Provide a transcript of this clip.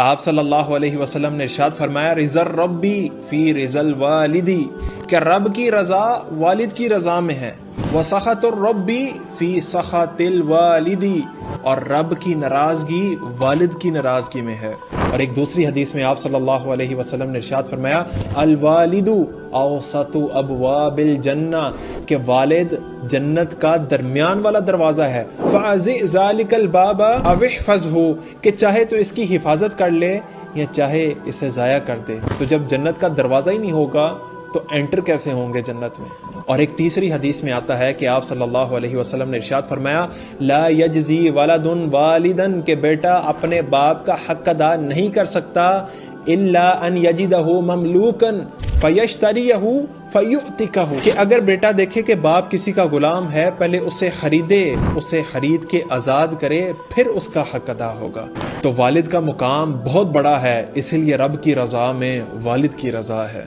آپ صلی اللہ علیہ وسلم نے ارشاد فرمایا رضا ربی فی رضا الوالدی، کہ رب کی رضا والد کی رضا میں ہے، وسخط الربی فی سخط الوالدی، اور رب کی ناراضگی والد کی ناراضگی میں ہے۔ اور ایک دوسری حدیث میں آپ صلی اللہ علیہ وسلم نے ارشاد فرمایا الوالد اوسط ابواب الجنہ، کہ والد جنت کا درمیان والا دروازہ ہے، فَأَزِئْ ذَلِكَ الْبَابَ أَوْ احْفَظْهُ، کہ چاہے تو اس کی حفاظت کر لے یا چاہے اسے ضائع کر دے۔ تو جب جنت کا دروازہ ہی نہیں ہوگا تو انٹر کیسے ہوں گے جنت میں؟ اور ایک تیسری حدیث میں آتا ہے کہ آپ صلی اللہ علیہ وسلم نے ارشاد فرمایا لا یجزی ولد والدا، کہ بیٹا اپنے باپ کا حق ادا نہیں کر سکتا الا ان یجدہ مملوکا فیشتریہ فیؤتکہ، کہ اگر بیٹا دیکھے کہ باپ کسی کا غلام ہے پہلے اسے خریدے، اسے خرید کے آزاد کرے، پھر اس کا حق ادا ہوگا۔ تو والد کا مقام بہت بڑا ہے، اسی لیے رب کی رضا میں والد کی رضا ہے۔